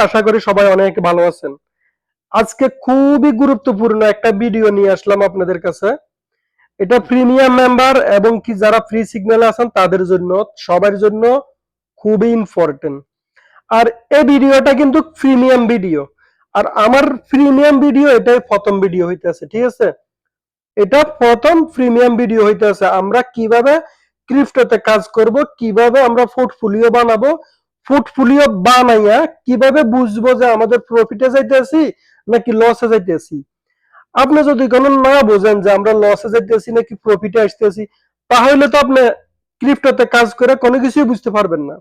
আশা করি সবাই অনেক ভালো আছেন। আজকে খুবই গুরুত্বপূর্ণ একটা ভিডিও নিয়ে আসলাম আপনাদের কাছে। এটা প্রিমিয়াম মেম্বার এবং কি যারা ফ্রি সিগন্যালে আছেন তাদের জন্য, সবার জন্য খুবই ইম্পর্টেন্ট। আর এই ভিডিওটা কিন্তু প্রিমিয়াম ভিডিও। আর আমার প্রিমিয়াম ভিডিও এটাই প্রথম ভিডিও হইতেছে, ঠিক আছে? এটা প্রথম প্রিমিয়াম ভিডিও হইতেছে। আমরা কিভাবে ক্রিপ্টোতে কাজ করব, কিভাবে আমরা পোর্টফোলিও বানাবো, পোর্টফোলিও বানাইয়া কিভাবে বুঝবো যে আমাদের প্রফিটে যাইতেছি নাকি লসে যাইতেছি। আপনি যদি কোনো না বোঝেন যে আমরা লসে যাইতেছি নাকি প্রফিটে আসতেছি, তাহলে তো আপনি ক্রিপ্টোতে কাজ করে কোনো কিছুই বুঝতে পারবেন না।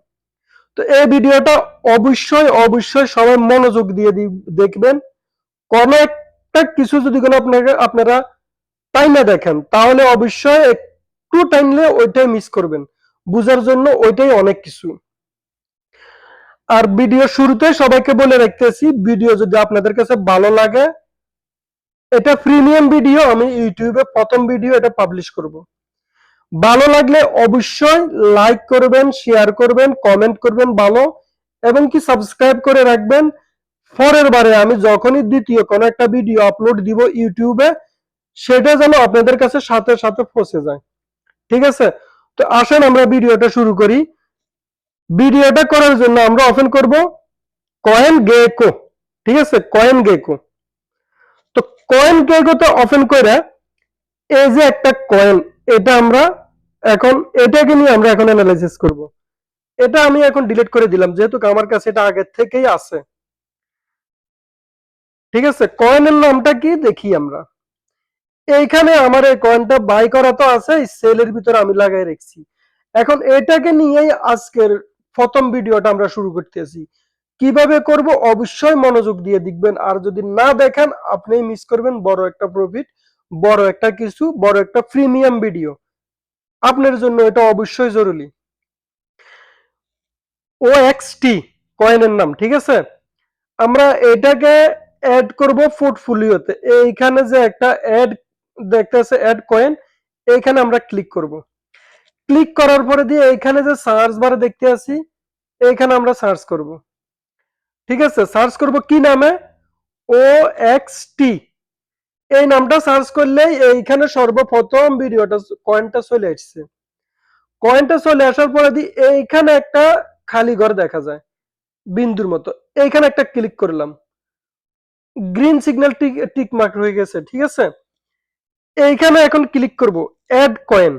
তো এই ভিডিওটা অবশ্যই অবশ্যই সবাই মনোযোগ দিয়ে দেখবেন। কোনো একটা কিছু যদি কোনো আপনারা টাইমে দেখেন তাহলে অবশ্যই একটু টাইমলে ওইটাই মিস করবেন। বুঝার জন্য ওইটাই অনেক কিছু। আর ভিডিও শুরুতে সবাইকে বলে রাখতেছি, ভিডিও যদি আপনাদের কাছে ভালো লাগে, এটা প্রিমিয়াম ভিডিও, আমি ইউটিউবে প্রথম ভিডিও এটা পাবলিশ করব। ভালো লাগলে অবশ্যই লাইক করবেন, শেয়ার করবেন, কমেন্ট করবেন ভালো, এবং কি সাবস্ক্রাইব করে রাখবেন। পরের বারে আমি যখনই দ্বিতীয় কোনো একটা ভিডিও আপলোড দিব ইউটিউবে, সেটা যেন আপনাদের কাছে সাথে সাথে পৌঁছে যায়। ঠিক আছে? তো আসেন আমরা ভিডিওটা শুরু করি। ভিডিওটা করার জন্য আমরা ওপেন করব কয়েন গেকো। ঠিক আছে? Coin Gecko. তো কয়েন গেকোতে ওপেন করে এই যে একটা কয়েন, এটা আমরা এখন এটাকে নিয়ে আমরা এখন অ্যানালাইসিস করব। এটা আমি এখন ডিলিট করে দিলাম যেহেতু আমার কাছে এটা আগে থেকেই আছে। ঠিক আছে? কয়েনের নামটা কি দেখি আমরা। এইখানে আমার এই কয়েনটা বাই করা তো আছে, সেলের ভিতরে আমি লাগাই রেখেছি। এখন এটাকে নিয়েই আজকের প্রথম ভিডিওটা আমরা শুরু করতেছি। কিভাবে করব অবশ্যই মনোযোগ দিয়ে দেখবেন। আর যদি না দেখেন আপনি মিস করবেন বড় একটা প্রফিট, বড় একটা কিছু, বড় একটা প্রিমিয়াম ভিডিও। আপনার জন্য এটা অবশ্যই জরুরি। OXT কয়েনের নাম, ঠিক আছে? আমরা এটাকে অ্যাড করব পোর্টফোলিওতে। এইখানে যে একটা অ্যাড দেখতেছে, অ্যাড কয়েন, এইখানে আমরা ক্লিক করব। ক্লিক করার পরে দিয়ে এইখানে যে সার্চ বারে দেখতে আছি, এইখানে আমরা সার্চ করব। ঠিক আছে? সার্চ করব কি নামে? OXT। এই নামটা সার্চ করলেই এইখানে সর্বপ্রথম ভিডিওটা কয়েনটা চলে আসছে। কয়েনটা চলে আসার পরে দিয়ে এইখানে একটা খালি ঘর দেখা যায় বিন্দুর মতো। এইখানে একটা ক্লিক করলাম, গ্রিন সিগন্যাল টিক মার্ক হয়ে গেছে। ঠিক আছে? এইখানে এখন ক্লিক করব অ্যাড কয়েন।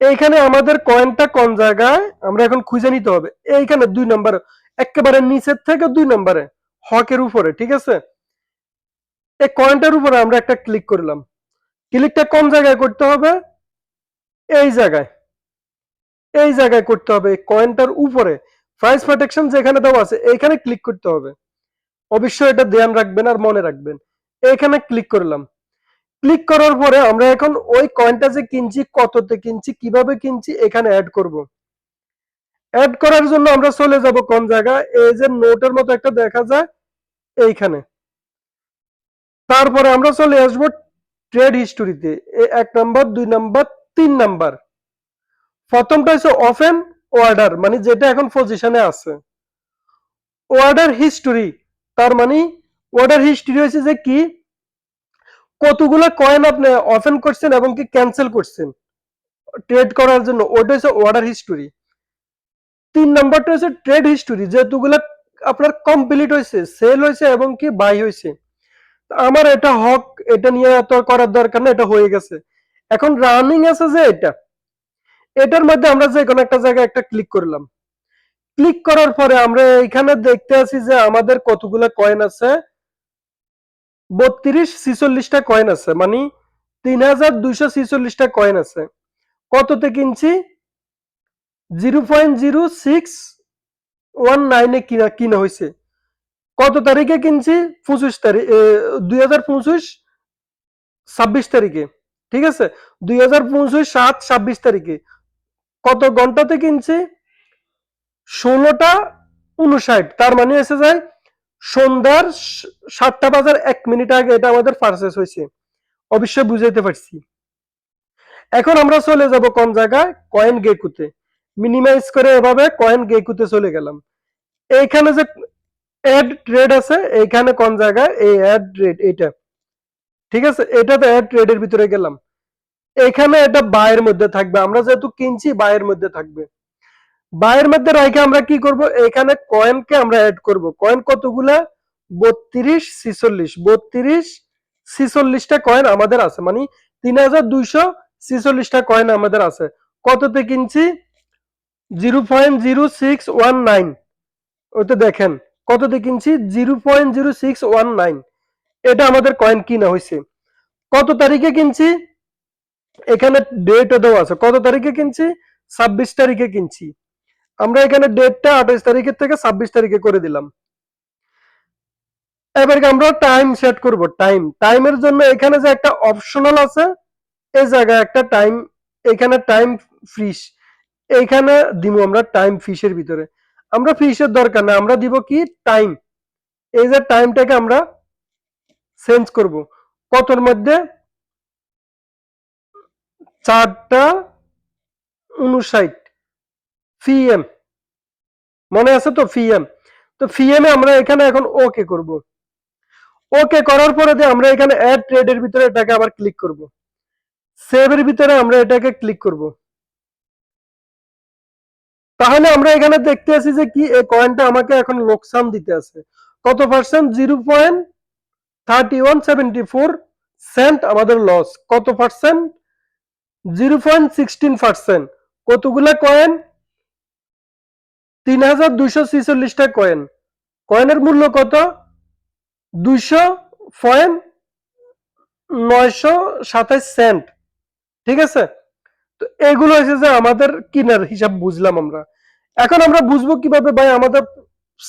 এইখানে আমাদের কয়েনটা কোন জায়গায় আমরা এখন খুঁজে নিতে হবে। এইখানে 2 নম্বরে, একেবারে নিচের থেকে 2 নম্বরে, হকের উপরে। ঠিক আছে? এই কয়েনটার উপরে আমরা একটা ক্লিক করলাম। ক্লিকটা কোন জায়গায় করতে হবে? এই জায়গায়, এই জায়গায় করতে হবে। কয়েনটার উপরে প্রাইস প্রোটেকশন যেখানে দেওয়া আছে এইখানে ক্লিক করতে হবে। অবশ্যই এটা ধ্যান রাখবেন আর মনে রাখবেন। এইখানে ক্লিক করলাম। ক্লিক করার পরে আমরা এখন ওই কয়েনটা যে কিনছি, কততে কিনছি, কিভাবে কিনছি, এখানে অ্যাড করব। অ্যাড করার জন্য আমরা চলে যাব কোন জায়গায়? এই যে নোটের মতো একটা দেখা যায় এইখানে। তারপরে আমরা চলে আসব ট্রেড হিস্টোরিতে। 1 number, 2 number, 3 number. প্রথমটা হচ্ছে ওপেন অর্ডার, মানে যেটা এখন পজিশনে আছে। অর্ডার হিস্টোরি, তার মানে অর্ডার হিস্টোরি হচ্ছে যে কি, কতগুলো কয়েন আপনি ওপেন করছেন এবং কি ক্যান্সেল করছেন ট্রেড করার জন্য, ওটা হচ্ছে অর্ডার হিস্টোরি। 3 নাম্বারটা হচ্ছে ট্রেড হিস্টোরি, যেগুলো আপনার কমপ্লিট হয়েছে, সেল হয়েছে এবং কি বাই হয়েছে। আমার এটা হক, এটা নিয়ে এত করার দরকার না, এটা হয়ে গেছে। এখন রানিং আছে যে এটার মধ্যে আমরা যে কোনো একটা জায়গায় একটা ক্লিক করলাম। ক্লিক করার পরে আমরা এখানে দেখতে আছি যে আমাদের কতগুলো কয়েন আছে। 3246টা কয়েন আছে, মানে 3246টা কয়েন আছে। কততে কিনছি? 0.0619 কিনা কিনা হয়েছে। কত তারিখে কিনছি? 25 তারিখ, 2025 26 তারিখে। ঠিক আছে? 2025 7-26 তারিখে। কত ঘন্টাতে কিনছি? 16টা 59। তার মানে এসে যায় সন্ধ্যার 7টা বাজার 1 মিনিট আগে এটা আমাদের পারচেস হয়েছে। অবশ্যই বুঝাইতে পারছি। এখন আমরা চলে যাব কোন জায়গায়? কয়েন গেকুতে। মিনিমাইজ করে এভাবে কয়েন গেকুতে চলে গেলাম। এইখানে যে অ্যাড ট্রেড আছে, এইখানে কোন জায়গায় এই অ্যাড ট্রেড এটা, ঠিক আছে, এটাতে অ্যাড ট্রেডের ভিতরে গেলাম। এখানে এটা বায়ের মধ্যে থাকবে, আমরা যেহেতু কিনছি বায়ের মধ্যে থাকবে। বায়ের মধ্যে রেখে আমরা কি করব, এখানে কয়েনকে আমরা অ্যাড করব। কয়েন কতগুলা, 32 46টা কয়েন আমাদের আছে, মানে 3246টা কয়েন আমাদের আছে। কততে কিনছি, 0.0619, ওইটা দেখেন কততে কিনছি, 0.0619, এটা আমাদের কয়েন কিনা হয়েছে। কত তারিখে কিনছি, এখানে ডেটও দেওয়া আছে, কত তারিখে কিনছি, 26 তারিখে কিনছি। আমরা এখানে ডেটটা 28 তারিখের থেকে 26 তারিখে করে দিলাম। এবার আমরা টাইম সেট করব। টাইমের জন্য এখানে যে একটা অপশনাল আছে, এই জায়গায় একটা টাইম, এখানে টাইম ফিশ, এইখানে দিব আমরা টাইম ফিশের ভিতরে। আমরা ফিশের দরকার না, আমরা দিব কি টাইম। এই যে টাইমটাকে আমরা চেঞ্জ করব কতর মধ্যে, 4:59 PM, মনে আছে তো PM। তো PM এ আমরা এখানে এখন ওকে করব। ওকে করার পরে আমরা এখানে অ্যাড ট্রেডের ভিতরে এটাকে আবার ক্লিক করব। সেভের ভিতরে আমরা এটাকে ক্লিক করব। তাহলে আমরা এখানে দেখতে আছি যে কি, এই কয়েনটা আমাকে এখন লোকসান দিতে আছে। কত পার্সেন্ট, 0.3174 আমাদের লস। কত পার্সেন্ট, 0.16%। কতগুলা কয়েন, 3246টা কয়েন। কয়েনের মূল্য কত, 200.927। ঠিক আছে, তো এগুলো হচ্ছে যে আমাদের কিনার হিসাব বুঝলাম আমরা। এখন আমরা বুঝবো কিভাবে ভাই আমাদের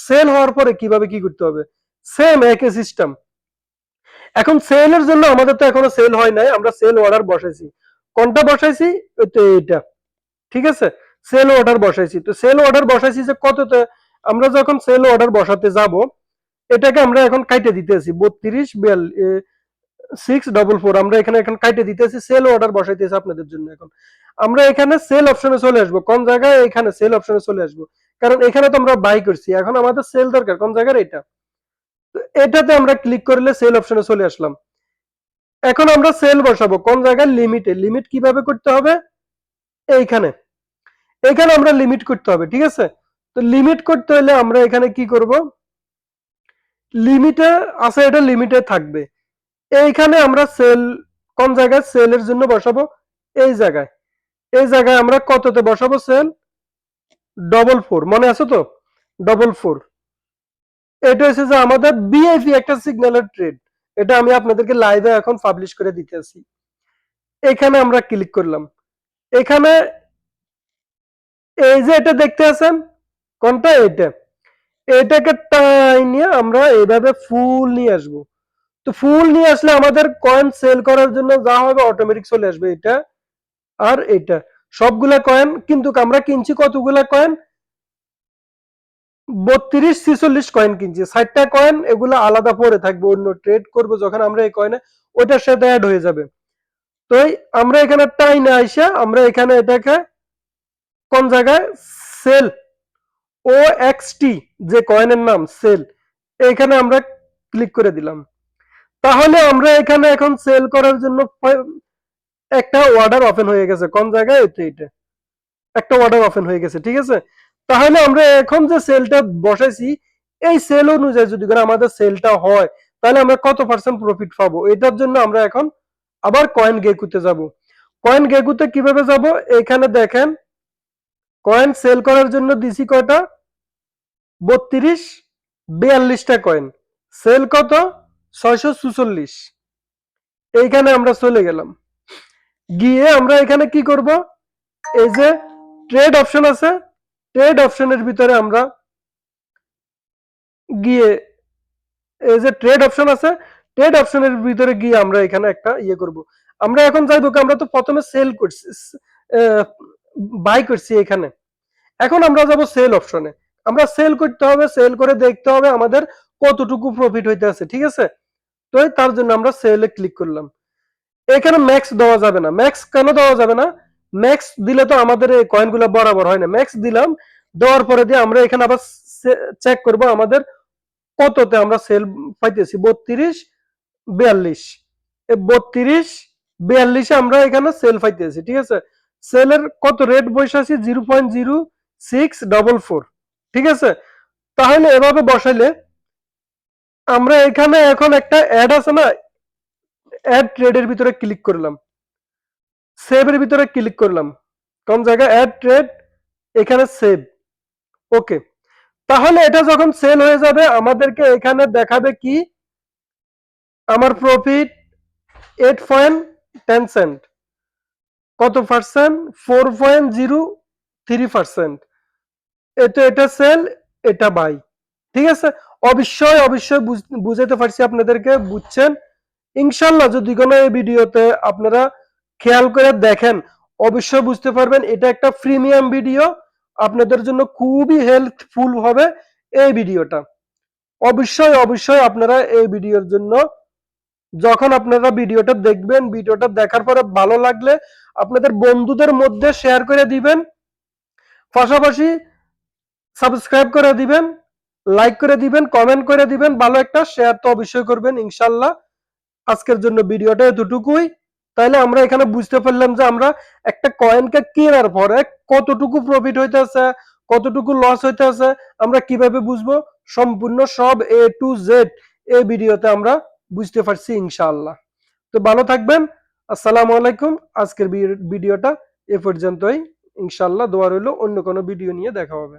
সেল হওয়ার পরে কিভাবে কি করতে হবে। সেম একই সিস্টেম। এখন সেলের জন্য আমাদের তো এখনো সেল হয় নাই, আমরা সেল অর্ডার বসাইছি। কোনটা বসাইছি, তো এইটা, ঠিক আছে, সেল অর্ডার বসাইছি। তো সেল অর্ডার বসাইছি যে কততে, আমরা যখন সেল অর্ডার বসাতে যাব, এটাকে আমরা এখন কাইটে দিতেছি 644, আমরা এখানে এখন কাইটে দিতেছি, সেল অর্ডার বসাইতেছি আপনাদের জন্য। এখন আমরা এখানে সেল অপশনে চলে আসবো, কোন জায়গায়, এখানে সেল অপশনে চলে আসবো, কারণ এখানে তো আমরা বাই করছি, এখন আমাদের সেল দরকার কোন জায়গায়, এটা। তো এটাতে আমরা ক্লিক করলে সেল অপশনে চলে আসলাম। এখন আমরা সেল বসাবো কোন জায়গায়, লিমিটে। লিমিট কিভাবে করতে হবে, এইখানে, এখানে আমরা লিমিট করতে হবে, ঠিক আছে। তো লিমিট করতে হলে আমরা এখানে কি করব, লিমিটে আছে, এটা লিমিটে থাকবে। এইখানে আমরা সেল কোন জায়গায়, সেলের জন্য বসাবো এই জায়গায়। এই জায়গায় আমরা কততে বসাবো সেল, 444, মনে আছে তো, 444। এটা হচ্ছে যে আমাদের বিআইপি একটা সিগন্যালের ট্রেড, এটা আমি আপনাদেরকে লাইভে এখন পাবলিশ করে দিতেছি। এখানে আমরা ক্লিক করলাম। এখানে এই যে এটা দেখতে আছেন, কোনটা, এটা, এটাকে টাই নিয়ে আমরা এইভাবে ফুল নিয়ে আসবো। তো ফুল নিয়ে আসলে আমাদের কয়েন সেল করার জন্য যা হবে অটোমেটিক চলে আসবে, এটা আর এটা, সবগুলা কয়েন। কিন্তু আমরা কিনছি কতগুলা কয়েন, 32 46 কয়েন কিনছি। 60টা কয়েন এগুলো আলাদা পরে থাকবে, অন্য ট্রেড করব যখন আমরা এই কয়েনে, ওইটার সাথে অ্যাড হয়ে যাবে। তো আমরা এখানে টাই না আইসা আমরা এখানে এটাকে কোন জায়গায়, সেল OXT, যে কয়েনের নাম সেল, এখানে আমরা ক্লিক করে দিলাম। তাহলে আমরা এখানে এখন সেল করার জন্য একটা অর্ডার ওপেন হয়ে গেছে, কোন জায়গায়, এটা একটা অর্ডার ওপেন হয়ে গেছে, ঠিক আছে। তাহলে আমরা এখন যে সেলটা বসাইছি, এই সেল অনুযায়ী যদি করে আমাদের সেলটা হয়, তাহলে আমরা কত পার্সেন্ট প্রফিট পাবো। এটার জন্য আমরা এখন আবার কয়েন গেকুতে যাব। কয়েন গেকুতে কিভাবে যাব, এখানে দেখেন কয়েন সেল করার জন্য দিছি কয়টা, 42 42টা কয়েন। সেল কত, 644। এইখানে আমরা চলে গেলাম, গিয়ে আমরা এখানে কি করব, এই যে ট্রেড অপশন আছে, ট্রেড অপশনের ভিতরে আমরা গিয়ে, এই যে ট্রেড অপশন আছে, ট্রেড অপশনের ভিতরে গিয়ে আমরা এখানে একটা ইয়ে করব। আমরা এখন যাইবো, আমরা তো প্রথমে সেল করছি, বাই করছি এখানে। এখন আমরা যাব সেল অপশনে, আমরা সেল করতে হবে, সেল করে দেখতে হবে আমাদের কতটুকু প্রফিট হইতে আছে, ঠিক আছে। তো তার জন্য আমরা সেলে ক্লিক করলাম। এখানে ম্যাক্স দেওয়া যাবে না। ম্যাক্স কেন দেওয়া যাবে না, ম্যাক্স দিলে তো আমাদের এই কয়েনগুলো বরাবর হয় না, ম্যাক্স দিলাম, দেওয়ার পরে দিয়ে আমরা এখানে আবার চেক করব আমাদের কততে আমরা সেল পাইতেছি, 32 42, এই 32 42 আমরা এখানে সেল পাইতেছি, ঠিক আছে। সেলের কত রেট বসাইছি 0.0644, ঠিক আছে। তাহলে এভাবে বসাইলে আমরা এখানে এখন একটা অ্যাড আছে না, অ্যাড ট্রেডের ভিতরে ক্লিক করলাম, সেভের ভিতরে ক্লিক করলাম, কোন জায়গায় অ্যাড ট্রেড, এখানে সেভ, ওকে। তাহলে এটা যখন সেল হয়ে যাবে আমাদেরকে এখানে দেখাবে কি, আমার প্রফিট 8.10 সেন্ট, কত পার্সেন্ট, 4.03%। এটা সেল, এটা বাই, ঠিক আছে। অবশ্যই অবশ্যই বুঝাতে পারছি আপনাদেরকে, বুঝছেন ইনশাল্লাহ। যদি কোনো এই ভিডিওতে আপনারা খেয়াল করে দেখেন অবশ্যই বুঝতে পারবেন এটা একটা প্রিমিয়াম ভিডিও, আপনাদের জন্য খুবই হেল্পফুল হবে এই ভিডিওটা। অবশ্যই অবশ্যই আপনারা এই ভিডিওর জন্য, যখন আপনারা ভিডিওটা দেখবেন, ভিডিওটা দেখার পরে ভালো লাগলে আপনাদের বন্ধুদের মধ্যে শেয়ার করে দিবেন, পাশাপাশি সাবস্ক্রাইব করে দিবেন, লাইক করে দিবেন, কমেন্ট করে দিবেন, ভালো একটা শেয়ার তো অবশ্যই করবেন ইনশাল্লাহ। আজকের জন্য ভিডিওটা এতটুকুই। তাইলে আমরা এখানে বুঝতে পারলাম যে আমরা একটা কয়েনকে কেনার পরে কতটুকু প্রফিট হইতেছে, কতটুকু লস হইতেছে, আমরা কিভাবে বুঝবো, সম্পূর্ণ সব এ টু জেড এই ভিডিওতে আমরা বুঝতে পারছি ইনশাআল্লাহ। তো ভালো থাকবেন, আসসালামু আলাইকুম। আজকের ভিডিওটা এ পর্যন্তই, ইনশাআল্লাহ দোয়া রইল, অন্য কোনো ভিডিও নিয়ে দেখা হবে।